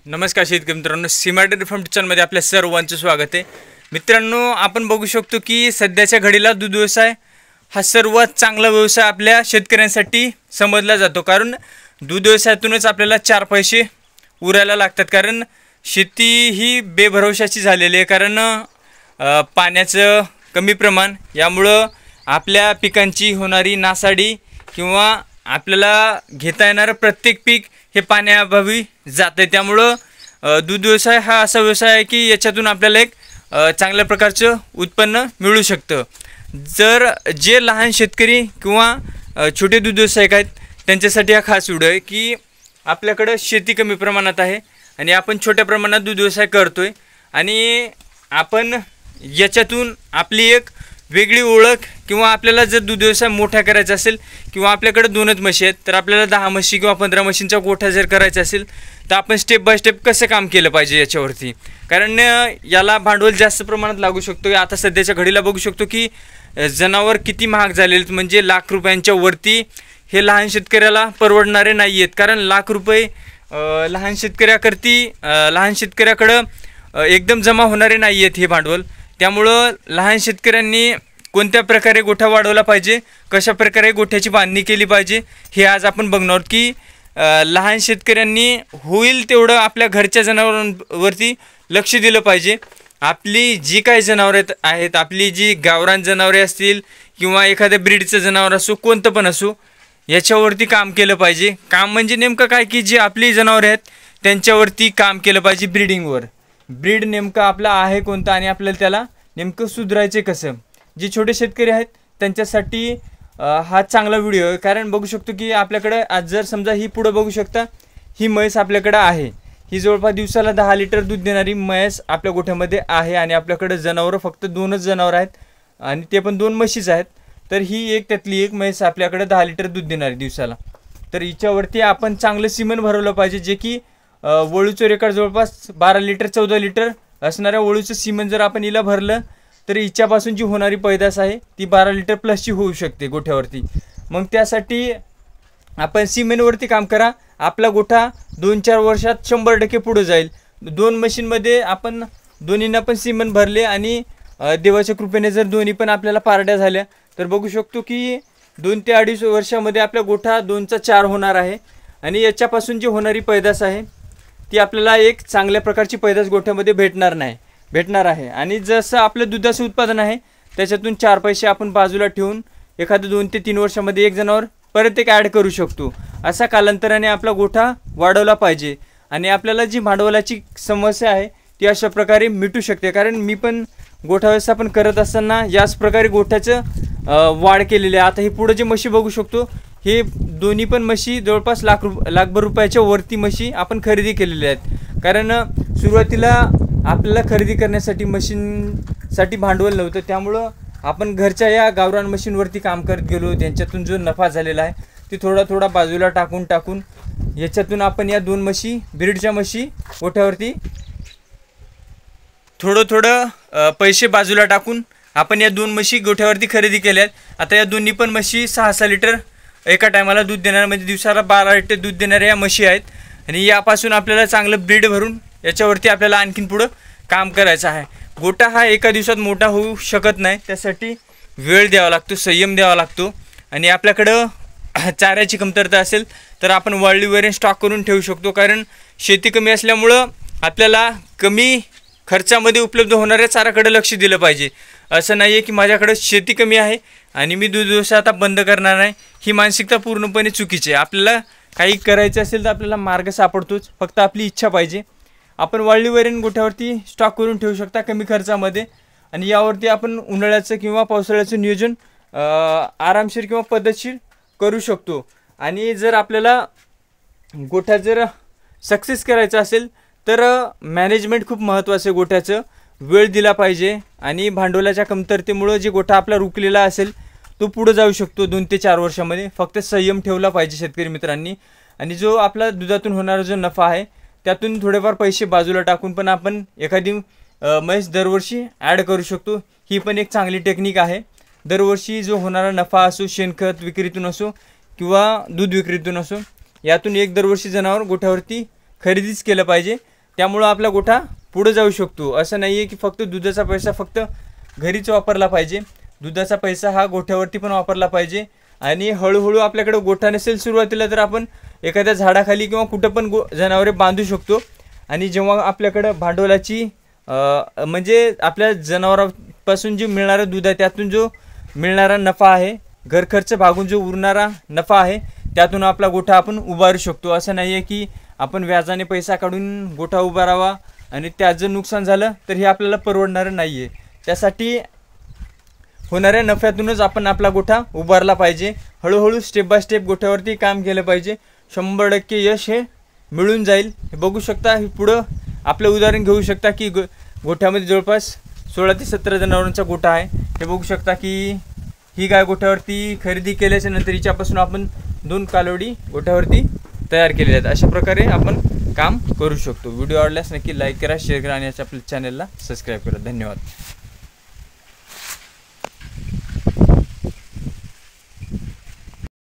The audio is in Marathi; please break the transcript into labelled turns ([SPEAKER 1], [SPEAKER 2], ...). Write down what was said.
[SPEAKER 1] नमस्कार शेतकरी मित्रांनो, सीमा डेअरी फार्म चॅनलमध्ये आपल्या सर्वांचं स्वागत आहे। मित्रांनो, आपण बघू शकतो की सध्याच्या घडीला दूध व्यवसाय हा सर्वात चांगला व्यवसाय आपल्या शेतकऱ्यांसाठी समजला जातो। कारण दूध व्यवसायातूनच आपल्याला चार पैसे उरायला लागतात। कारण शेती ही बेभरवशाची झालेली आहे। कारण पाण्याचं कमी प्रमाण, यामुळं आपल्या पिकांची होणारी नासाडी किंवा आपल्याला घेता येणारं प्रत्येक पीक हे पाण्याअभावी जाते। त्यामुळं दूध व्यवसाय हा असा व्यवसाय आहे की याच्यातून आपल्याला एक चांगल्या प्रकारचं उत्पन्न मिळू शकतं। जर जे लहान शेतकरी किंवा छोटे दूध व्यावसायिक आहेत त्यांच्यासाठी हा खास व्हिडिओ आहे की आपल्याकडे शेती कमी प्रमाणात आहे आणि आपण छोट्या प्रमाणात दूध व्यवसाय करतोय आणि आपण याच्यातून आपली एक वेगळी ओळख किंवा आपल्याला जर दूध व्यवसाय मोठा करायचा असेल किंवा आपल्याकडे दोनच म्हशी आहेत तर आपल्याला 10 म्हशी किंवा 15 म्हशींचा गोठा जर करायचा असेल तर आपण स्टेप बाय स्टेप कसं काम केलं पाहिजे याच्यावरती। कारण याला भांडवल जास्त प्रमाणात लागू शकतो। आता सध्याच्या घडीला बघू शकतो की जनावर किती महाग झालेले आहेत, म्हणजे लाख रुपयांच्या वरती हे लहान शेतकऱ्याला परवडणारे नाही आहेत। कारण लाख रुपये लहान शेतकऱ्याकडं एकदम जमा होणारे नाही आहेत हे भांडवल। त्यामुळं लहान शेतकऱ्यांनी कोणत्या प्रकारे गोठा वाढवला पाहिजे, कशा प्रकारे गोठ्याची बांधणी केली पाहिजे हे आज आपण बघणार की लहान शेतकऱ्यांनी होईल तेवढं आपल्या घरच्या जनावरांवरती लक्ष दिलं पाहिजे। आपली जी काही जनावरे आहेत, आपली जी गावरान जनावरे असतील किंवा एखाद्या ब्रीडचं जनावर असो, कोणतं पण असो, याच्यावरती काम केलं पाहिजे। काम म्हणजे नेमकं काय की जी आपली जनावरे आहेत त्यांच्यावरती काम केलं पाहिजे, ब्रीडिंगवर। ब्रीड नेमका आपला आहे कोणता आणि आपल्याला त्याला नेमकं सुधारायचे कसं। जे छोटे शेतकरी आहेत त्यांच्यासाठी हा चांगला व्हिडिओ आहे। कारण बघू शकतो की आपल्याकडे आज जर समजा ही पुढं बघू शकता, ही म्हैस आपल्याकडे आहे। ही जवळपास दिवसाला 10 लिटर दूध देणारी म्हैस आपल्या गोठ्यामध्ये आहे आणि आपल्याकडे जनावरं फक्त 2च जनावर आहेत आणि ते पण 2 म्हशीच आहेत। तर ही एक त्यातली एक म्हैस आपल्याकडे 10 लिटर दूध देणारी दिवसाला। तर हिच्यावरती आपण चांगलं सिमेंट भरवलं पाहिजे, जे की वळूचं रेकॉर्ड जवळपास 12 लिटर 14 लिटर असणाऱ्या वळूचं सिमेंट जर आपण हिला भरलं तर हिच्यापासून जी होणारी पैदास आहे ती 12 लिटर प्लसची होऊ शकते गोठ्यावरती। मग त्यासाठी आपण सिमेंटवरती काम करा। आपला गोठा 2-4 वर्षात 100% पुढे जाईल। 2 मशीनमध्ये आपण दोन्हींना पण सिमेंट भरले आणि देवाच्या कृपेने जर दोन्ही पण आपल्याला पारड्या झाल्या तर बघू शकतो की 2 ते 2.5 वर्षामध्ये आपला गोठा 2चा 4 होणार आहे आणि याच्यापासून जी होणारी पैदास आहे ती आपल्याला एक चांगल्या प्रकारची पैदास गोठ्यामध्ये भेटणार आहे। आणि जसं आपलं दुधाचं उत्पादन आहे त्याच्यातून 4 पैसे आपण बाजूला ठेवून एखादं 2 ते 3 वर्षामध्ये एक जनावर परत एक ॲड करू शकतो। असा कालांतराने आपला गोठा वाढवला पाहिजे आणि आपल्याला जी भांडवलाची समस्या आहे ती अशा प्रकारे मिटू शकते। कारण मी पण गोठा व्यवस्थापन करत असताना याच प्रकारे गोठ्याचं वाढ केलेली आहे। आता ही पुढे जे म्हशी बघू शकतो, हे दोन्ही पण म्हशी जवळपास लाखभर रुपयाच्या वरती म्हशी आपण खरेदी केलेल्या आहेत। कारण सुरुवातीला आपल्याला खरेदी करण्यासाठी मशीनसाठी भांडवल नव्हतं, त्यामुळं आपण घरच्या या गावरान मशीनवरती काम करत गेलो। त्यांच्यातून जो नफा झालेला आहे ती थोडा बाजूला टाकून याच्यातून आपण या 2 म्हशी ब्रीडच्या म्हशी गोठ्यावरती थोडं पैसे बाजूला टाकून आपण या 2 म्हशी गोठ्यावरती खरेदी केल्यात। आता या दोन्ही पण म्हशी 6-6 लिटर एका टायमाला दूध देणाऱ्या, म्हणजे दिवसाला 12 लिटर दूध देणाऱ्या या म्हशी आहेत आणि यापासून आपल्याला चांगलं ब्रीड भरून याच्यावरती आपल्याला आणखीन पुढं काम करायचं आहे। गोठा हा एका दिवसात मोठा होऊ शकत नाही, त्यासाठी वेळ द्यावा लागतो, संयम द्यावा लागतो। आणि आपल्याकडं चाऱ्याची कमतरता असेल तर आपण वाळली वैरण स्टॉक करून ठेवू शकतो। कारण शेती कमी असल्यामुळं आपल्याला कमी खर्चामध्ये उपलब्ध होणाऱ्या चाराकडे लक्ष दिलं पाहिजे। असं नाही आहे की माझ्याकडे शेती कमी आहे आणि मी दूध व्यवसाय आता बंद करणार नाही, ही मानसिकता पूर्णपणे चुकीची आहे। आपल्याला काही करायचं असेल तर आपल्याला मार्ग सापडतोच, फक्त आपली इच्छा पाहिजे। आपण वाळली वैरण गोठ्यावरती स्टॉक करून ठेवू शकता कमी खर्चामध्ये आणि यावरती आपण उन्हाळ्याचं किंवा पावसाळ्याचं नियोजन आरामशीर किंवा पद्धतशीर करू शकतो। आणि जर आपल्याला गोठा जर सक्सेस करायचा असेल तर मॅनेजमेंट खूप महत्त्वाचं आहे। गोठ्याचं वेळ दिला पाहिजे आणि भांडवलाच्या कमतरतेमुळं जे गोठा आपला रुकलेला असेल तो पुढे जाऊ शकतो 2 ते 4 वर्षामध्ये। फक्त संयम ठेवला पाहिजे शेतकरी मित्रांनी। आणि जो आपला दुधातून होणारा जो नफा आहे त्यातून थोडेफार पैसे बाजूला टाकून पण आपण एखादी म्हैस दरवर्षी ॲड करू शकतो। ही पण एक चांगली टेक्निक आहे। दरवर्षी जो होणारा नफा असो, शेणखत विक्रीतून असो किंवा दूध विक्रीतून असो, यातून एक दरवर्षी जनावर गोठ्यावरती खरेदीच केलं पाहिजे। त्यामुळं आपला गोठा पुढे जाऊ शकतो. असं नाही आहे की फक्त दुधाचा पैसा फक्त घरीच वापरला पाहिजे. दुधाचा पैसा हा गोठ्यावरती पण वापरला पाहिजे. आणि हळूहळू आपल्याकडे गोठा नसेल सुरुवातीला तर आपण एखाद्या झाडाखाली किंवा कुठं पण जनावरे बांधू शकतो. आणि जेव्हा आपल्याकडं भांडवलाची म्हणजे आपल्या जनावरांपासून जे मिळणारं दूध आहे त्यातून जो मिळणारा नफा आहे, घर खर्च भागून जो उरणारा नफा आहे त्यातून आपला गोठा आपण उभारू शकतो. असं नाही आहे की आपण व्याजाने पैसा काढून गोठा उभारावा आणि त्यात जर नुकसान झालं तर हे आपल्याला परवडणारं नाही आहे. त्यासाठी होणाऱ्या नफ्यातूनच आपण आपला गोठा उभारला पाहिजे. हळूहळू स्टेप बाय स्टेप गोठ्यावरती काम केलं पाहिजे. 100% यश हे मिळून जाईल. हे बघू शकता. हे पुढं आपलं उदाहरण घेऊ शकता की गोठ्यामध्ये जवळपास 16 ते 17 जनावरांचा गोठा आहे. हे बघू शकता की ही गाय गोठ्यावरती खरेदी केल्याच्या नंतर हिच्यापासून आपण 2 कालवडी गोठ्यावरती तयार केलेल्या आहेत. अशा प्रकारे आपण काम करू शकतो. व्हिडिओ आवडल्यास नक्की लाईक करा, शेअर करा आणि आपल्या चॅनलला सबस्क्राईब करा. धन्यवाद.